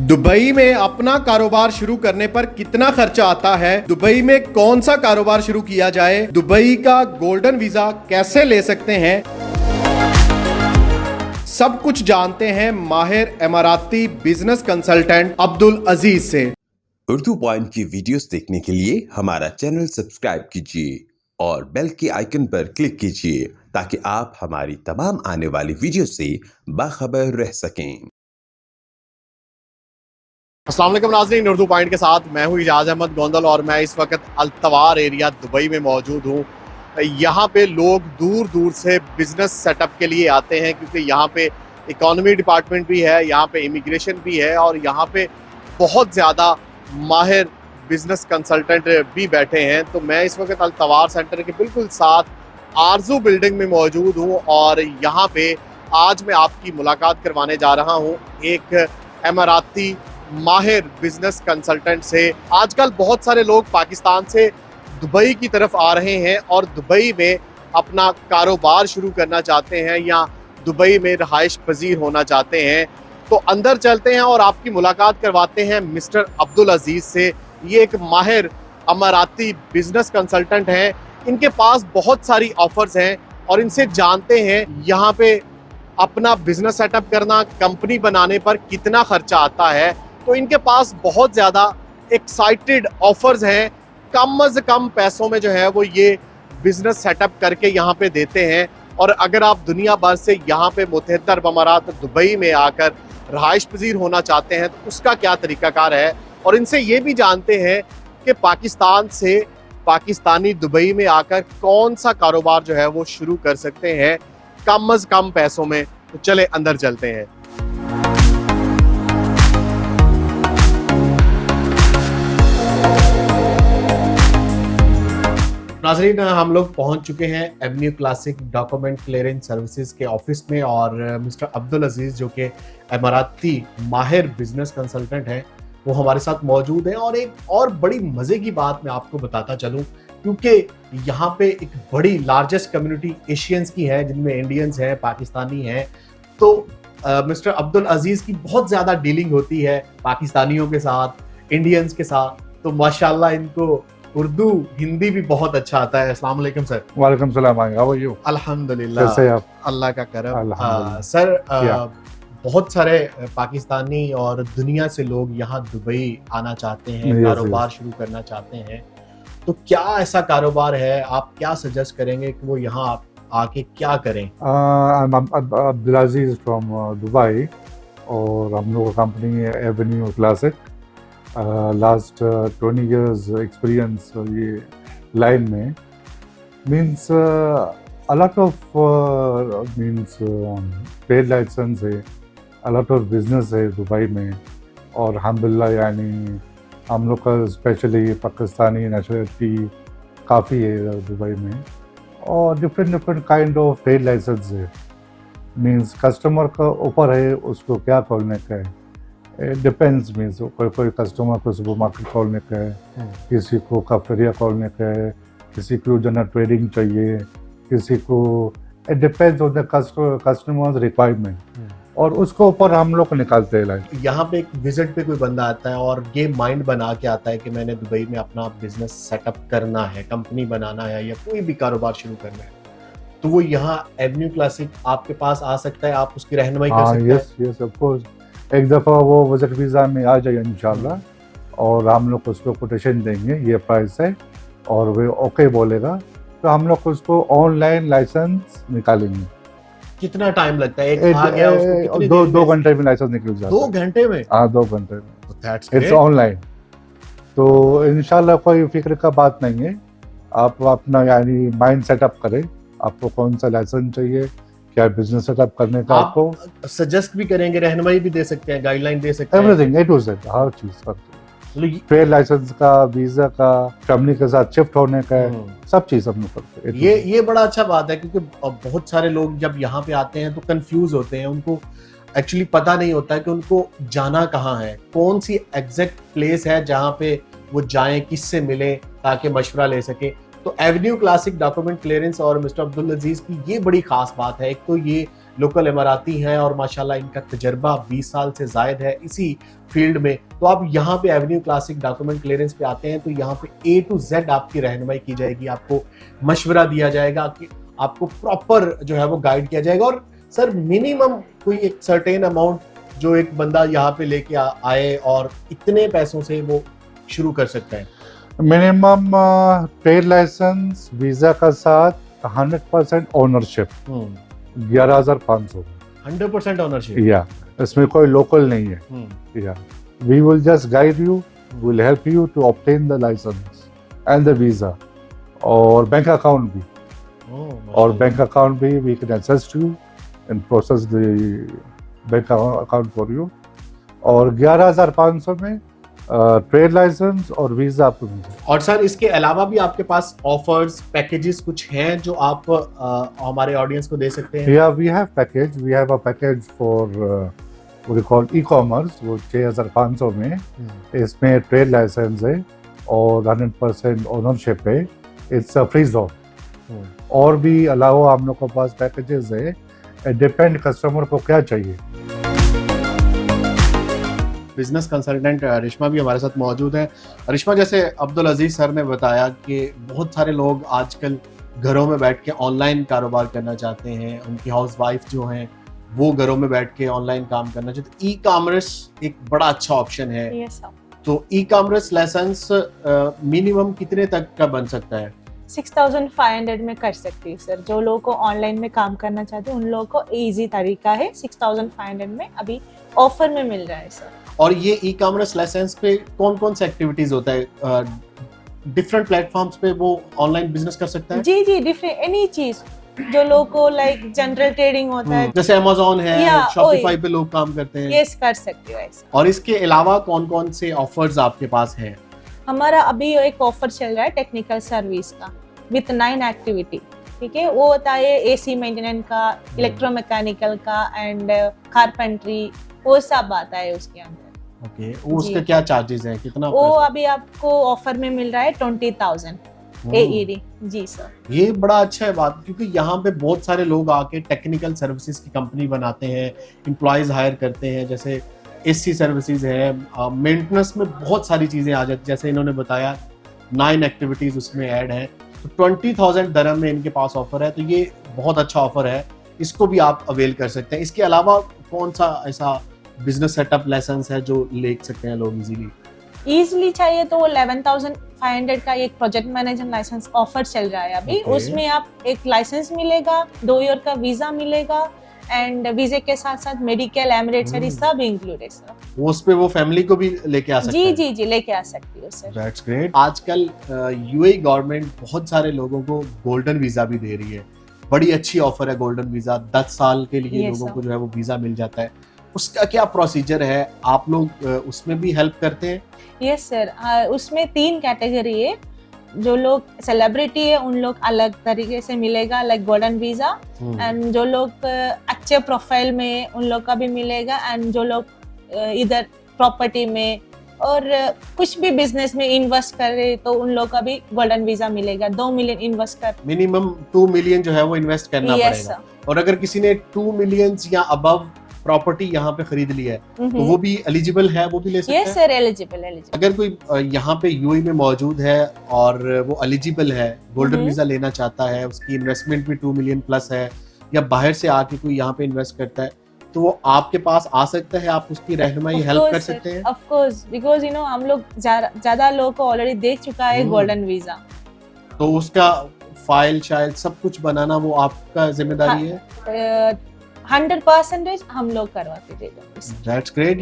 Dubai में अपना कारोबार शुरू करने पर कितना खर्चा आता है, दुबई में कौन सा कारोबार शुरू किया जाए, दुबई का गोल्डन वीजा कैसे ले सकते हैं, सब कुछ जानते हैं माहिर इमाराती बिजनेस कंसल्टेंट अब्दुल अजीज से। उर्दू पॉइंट की वीडियोस देखने के लिए हमारा चैनल सब्सक्राइब कीजिए और बेल के आइकन पर क्लिक कीजिए ताकि आप हमारी तमाम आने वाली वीडियो से बाखबर रह सकें। अस्सलाम वालेकुम नाज़रीन, उर्दू पॉइंट के साथ मैं हूँ इजाज़ अहमद गोंदल और मैं इस वक्त अल्तवार एरिया दुबई में मौजूद हूँ। यहाँ पे लोग दूर दूर से बिज़नेस सेटअप के लिए आते हैं क्योंकि यहाँ पे इकॉनमी डिपार्टमेंट भी है, यहाँ पे इमिग्रेशन भी है और यहाँ पे बहुत ज़्यादा माहिर बिज़नेस कंसल्टेंट भी बैठे हैं। तो मैं इस वक्त अल्तवार सेंटर के बिल्कुल साथ आरजू बिल्डिंग में मौजूद हूँ और यहाँ पे आज मैं आपकी मुलाकात करवाने जा रहा हूँ एक इमाराती माहिर बिजनेस कंसल्टेंट से। आजकल बहुत सारे लोग पाकिस्तान से दुबई की तरफ आ रहे हैं और दुबई में अपना कारोबार शुरू करना चाहते हैं या दुबई में रहाइश पजीर होना चाहते हैं। तो अंदर चलते हैं और आपकी मुलाकात करवाते हैं मिस्टर अब्दुल अजीज से। ये एक माहिर इमाराती बिजनेस कंसल्टेंट हैं, इनके पास बहुत सारी ऑफर्स हैं और इनसे जानते हैं यहाँ पे अपना बिजनेस सेटअप करना, कंपनी बनाने पर कितना खर्चा आता है। तो इनके पास बहुत ज़्यादा एक्साइटेड ऑफर्स हैं, कम से कम पैसों में जो है वो ये बिज़नेस सेटअप करके यहाँ पे देते हैं। और अगर आप दुनिया भर से यहाँ पे मुत्तहिदा अरब अमारात दुबई में आकर रहाइश पजीर होना चाहते हैं तो उसका क्या तरीक़ाकार है, और इनसे ये भी जानते हैं कि पाकिस्तान से पाकिस्तानी दुबई में आकर कौन सा कारोबार जो है वो शुरू कर सकते हैं कम से कम पैसों में। तो चले अंदर चलते हैं। नाज़रीन, हम लोग पहुंच चुके हैं Avenue classic document clearance services के ऑफिस में और मिस्टर अब्दुल अजीज जो कि इमाराती माहिर बिजनेस कंसल्टेंट हैं वो हमारे साथ मौजूद हैं। और एक और बड़ी मज़े की बात मैं आपको बताता चलूं, क्योंकि यहाँ पे एक बड़ी लार्जेस्ट कम्युनिटी एशियंस की है जिनमें इंडियंस हैं, पाकिस्तानी हैं। तो मिस्टर अब्दुल अजीज की बहुत ज़्यादा डीलिंग होती है पाकिस्तानियों के साथ, इंडियंस के साथ। तो माशाल्लाह इनको उर्दू हिंदी भी बहुत अच्छा आता है। अस्सलाम वालेकुम सर। वालेकुम सलाम। How are you? अल्हम्दुलिल्लाह, कैसे आप? अल्लाह का करम। अल्हम्दुलिल्लाह। सर बहुत सारे पाकिस्तानी और दुनिया से लोग यहाँ दुबई आना चाहते हैं, कारोबार शुरू करना चाहते हैं। तो क्या ऐसा कारोबार है, आप क्या सजेस्ट करेंगे कि वो यहाँ आके क्या करें? अब्दुल अजीज फ्रॉम दुबई और हम लोग का कंपनी है avenue classic. Last 20 years experience ये लाइन में means a lot of means trade licence है, अ लॉट ऑफ बिजनेस है दुबई में। और अल्हम्दुलिल्लाह यानी हम लोग का स्पेशली पाकिस्तानी नेशनलिटी काफ़ी है दुबई में और different kind of trade licence है। मीन्स कस्टमर का ऊपर है उसको क्या खोलने का है, डिपेंड्स। मीन्स कोई कस्टमर को सुपर मार्केट खोलने का है, किसी को कैफेटेरिया खोलने का है, किसी को जनरल ट्रेडिंग चाहिए, किसी को it depends on the customers requirement और उसको ऊपर हम लोग निकालते हैं लाइन। यहाँ पे एक विजिट पे कोई बंदा आता है और ये माइंड बना के आता है कि मैंने दुबई में अपना बिजनेस सेटअप करना है, कंपनी बनाना है या कोई भी कारोबार शुरू करना है, तो वो यहाँ एवेन्यू क्लासिक आपके पास आ सकता है, आप उसकी रहनुमाई कर सकते हैं? Yes of course. एक दफ़ा वो विजिट वीज़ा में आ जाए इंशाल्लाह और हम लोग उसको कोटेशन देंगे ये प्राइस है और वो ओके बोलेगा तो हम लोग उसको ऑनलाइन लाइसेंस निकालेंगे। कितना टाइम लगता है? एक आ गया उसको कितनी दो घंटे में लाइसेंस निकल जाता है। 2 घंटे में? हाँ, 2 घंटे में। It's online. तो इंशाल्लाह कोई फिक्र का बात नहीं है। आप अपना यानी माइंड सेटअप करें, आपको कौन सा लाइसेंस चाहिए, क्या बिजनेस सेटअप करने का आपको सजेस्ट भी करेंगे, रहनुमाई भी दे सकते हैं, गाइडलाइन दे सकते हैं, एवरीथिंग ए टू जेड हर चीज करते हैं। ट्रेड लाइसेंस का, वीजा का, फैमिली के साथ शिफ्ट होने का, सब चीज हम लोग करते हैं। ये बड़ा अच्छा बात है क्योंकि बहुत सारे लोग जब यहाँ पे आते हैं तो कंफ्यूज होते हैं, उनको एक्चुअली पता नहीं होता है कि उनको जाना कहाँ है, कौन सी एग्जैक्ट प्लेस है जहाँ पे वो जाएं, किससे मिले ताकि मशवरा ले सके। तो एवेन्यू क्लासिक डॉक्यूमेंट क्लियरेंस और मिस्टर अब्दुल अजीज की ये बड़ी खास बात है। एक तो ये लोकल इमाराती हैं और माशाल्लाह इनका तजर्बा 20 साल से ज़ायद है इसी फील्ड में। तो आप यहाँ पे एवेन्यू क्लासिक डॉक्यूमेंट क्लियरेंस पे आते हैं तो यहाँ पे A to Z आपकी रहनुमाई की जाएगी, आपको मशवरा दिया जाएगा कि आपको प्रॉपर जो है वो गाइड किया जाएगा। और सर मिनिमम कोई एक सर्टेन अमाउंट जो एक बंदा यहाँ पे लेके आए और इतने पैसों से वो शुरू कर सकता है? मिनिमम ट्रेड लाइसेंस वीजा का साथ 100% ओनरशिप 11,500 100% ओनरशिप। या इसमें कोई लोकल नहीं है। या we will just guide you, will help you to obtain the licence and the visa, और बैंक अकाउंट भी। और बैंक अकाउंट भी we can assist you and process the bank account for you. और 11,500 में trade licence और visa आपको मिल जाए। और सर इसके अलावा भी आपके पास ऑफर्स पैकेजेस कुछ हैं जो आप हमारे ऑडियंस को दे सकते हैं? या we have package, we have a package for what we call ecommerce, वो 6,500 में। इसमें ट्रेड लाइसेंस है और 100% ओनरशिप है, इट्स अ फ्री जोन। और भी अलावा हम लोग के पास पैकेजेस है, डिपेंड कस्टमर को क्या चाहिए। बिजनेस कंसल्टेंट रिश्मा भी हमारे साथ मौजूद है। रिश्मा, जैसे अब्दुल अजीज सर ने बताया कि बहुत सारे लोग आजकल घरों में बैठ के ऑनलाइन कारोबार करना चाहते हैं, उनकी हाउस वाइफ जो हैं वो घरों में बैठ के ऑनलाइन काम करना चाहते हैं। ई कॉमर्स एक बड़ा अच्छा ऑप्शन है। yes, तो ई कॉमर्स लाइसेंस मिनिमम कितने तक का बन सकता है? 6,500 में कर सकती है सर। जो लोगों को ऑनलाइन में काम करना चाहते हैं उन लोगों को इजी तरीका है, 6,500 में अभी ऑफर में मिल रहा है सर। और ये ई कॉमर्स लाइसेंस पे कौन कौन सा एक्टिविटीज होता है? डिफरेंट प्लेटफॉर्म्स पे वो ऑनलाइन बिजनेस कर सकता है? जी डिफरेंट एनी चीज जो लोगों को लाइक जनरल ट्रेडिंग होता है, जैसे अमेज़न है, Yeah, शॉपिफाई पे लोग काम करते हैं। यस कर सकते हो ऐसा। और इसके अलावा कौन कौन से ऑफर्स आपके पास हैं? हमारा अभी एक ऑफर चल रहा है टेक्निकल सर्विस का विथ 9 एक्टिविटी। ठीक है, वो होता है एसी मेंटेनेंस का, इलेक्ट्रोमैकेनिकल का एंड कारपेंट्री, वो सब आता है उसके अंदर। ओके, उसके क्या चार्जेस हैं, कितना? वो अभी आपको ऑफर में मिल रहा है 20,000 AED। जी सर, ये बड़ा अच्छा है बात, क्योंकि यहाँ पे बहुत सारे लोग आके टेक्निकल सर्विसेज की कंपनी बनाते हैं, एम्प्लॉयज हायर करते हैं। जैसे एसी सर्विसेज है, मेंटेनेंस में बहुत सारी चीजें आ जाती, जैसे इन्होंने बताया 9 एक्टिविटीज उसमें ऐड हैं। तो 20,000 दरम में इनके पास ऑफर है, तो ये बहुत अच्छा ऑफर है, इसको भी आप अवेल कर सकते हैं। इसके अलावा कौन सा ऐसा बिजनेस सेटअप लाइसेंस है जो ले सकते हैं लोग इजीली चाहिए तो 11,500 का एक प्रोजेक्ट मैनेजर लाइसेंस ऑफर चल रहा है अभी। Okay. उसमें आप एक लाइसेंस मिलेगा, 2 ईयर का वीजा मिलेगा एंड वीजे के साथ साथ मेडिकल, एमिरेट्स सब इंक्लूड है सर। वो उस पे वो फैमिली को भी लेके आ सकते हैं? जी लेके आ सकती हो सर। That's great. आजकल यूएई गवर्नमेंट बहुत सारे लोगों को गोल्डन वीजा भी दे रही है, बड़ी अच्छी ऑफर है गोल्डन वीजा, 10 साल के लिए लोगों को जो है वो वीजा मिल जाता है। उसका क्या प्रोसीजर है? आप लोग उसमें भी हेल्प करते हैं? यस सर, उसमें 3 कैटेगरी है। जो लोग सेलिब्रिटी है उन लोग अलग तरीके से मिलेगा लाइक गोल्डन वीजा, एंड जो लोग अच्छे प्रोफाइल में उन लोग का भी मिलेगा, एंड जो लोग इधर प्रॉपर्टी में और कुछ भी बिजनेस में इन्वेस्ट कर रहे तो उन लोग का भी गोल्डन वीजा मिलेगा। 2 मिलियन इन्वेस्ट कर, मिनिमम 2 मिलियन जो है वो इन्वेस्ट करना पड़ेगा। और अगर किसी ने 2 मिलियन या अबव प्रॉपर्टी यहाँ पे खरीद ली है तो वो भी एलिजिबल है, वो भी ले सकते हैं? Yes sir, eligible. अगर कोई यहाँ पे यूएई में मौजूद है और वो एलिजिबल है, गोल्डन वीजा लेना चाहता है, उसकी इन्वेस्टमेंट भी 2 मिलियन प्लस है, या बाहर से आके कोई यहाँ पे इन्वेस्ट करता है, तो वो आपके पास आ सकता है, आप उसकी रहनुमाई हेल्प कर सकते हैं? Of course, because you know हम लोग ज्यादा लोगों को ऑलरेडी देख चुका है गोल्डन वीजा, तो उसका फाइल शायद सब कुछ बनाना वो आपका जिम्मेदारी है। 100% हम लोग करवाते देगा। That's great.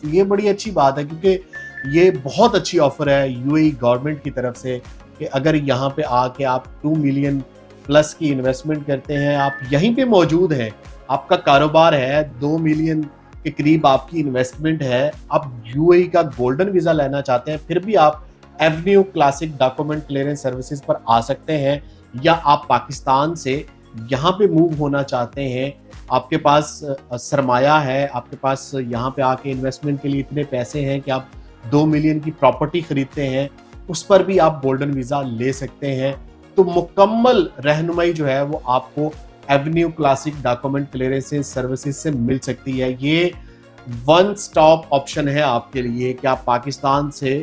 ये बड़ी अच्छी बात है, क्योंकि ये बहुत अच्छी ऑफर है यूएई गवर्नमेंट की तरफ से कि अगर यहाँ पे आके आप 2 मिलियन प्लस की इन्वेस्टमेंट करते हैं, आप यहीं पे मौजूद हैं, आपका कारोबार है, 2 मिलियन के करीब आपकी इन्वेस्टमेंट है, आप यूएई का गोल्डन वीजा लेना चाहते हैं, फिर भी आप Avenue classic document clearance services पर आ सकते हैं, या आप पाकिस्तान से यहाँ पे मूव होना चाहते हैं, आपके पास सरमाया है, आपके पास यहाँ पे आके इन्वेस्टमेंट के लिए इतने पैसे हैं कि आप 2 मिलियन की प्रॉपर्टी खरीदते हैं, उस पर भी आप गोल्डन वीजा ले सकते हैं। तो मुकम्मल रहनुमाई जो है वो आपको Avenue classic document clearance services से मिल सकती है। ये वन स्टॉप ऑप्शन है आपके लिए कि आप पाकिस्तान से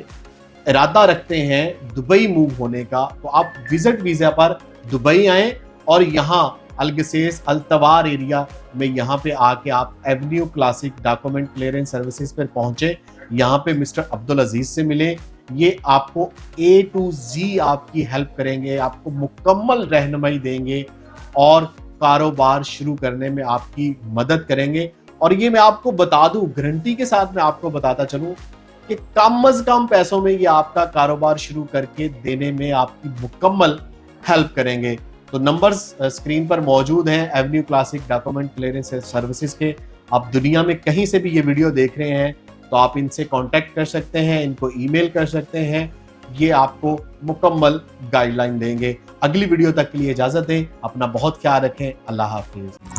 इरादा रखते हैं दुबई मूव होने का, तो आप विजिट वीजा पर दुबई आएं और यहाँ अलगसेस अल्तवार एरिया में यहाँ पे आके आप Avenue classic document clearance services पर पहुंचे। यहाँ पे मिस्टर अब्दुल अजीज से मिले, ये आपको A to Z आपकी हेल्प करेंगे, आपको मुकम्मल रहनुमाई देंगे और कारोबार शुरू करने में आपकी मदद करेंगे। और ये मैं आपको बता दूं, गारंटी के साथ मैं आपको बताता चलूं कि कम अज कम पैसों में ये आपका कारोबार शुरू करके देने में आपकी मुकम्मल हेल्प करेंगे। तो नंबर्स स्क्रीन पर मौजूद हैं Avenue classic document clearance services के। आप दुनिया में कहीं से भी ये वीडियो देख रहे हैं तो आप इनसे कांटेक्ट कर सकते हैं, इनको ईमेल कर सकते हैं, ये आपको मुकम्मल गाइडलाइन देंगे। अगली वीडियो तक के लिए इजाजत दें, अपना बहुत ख्याल रखें, अल्लाह हाफिज।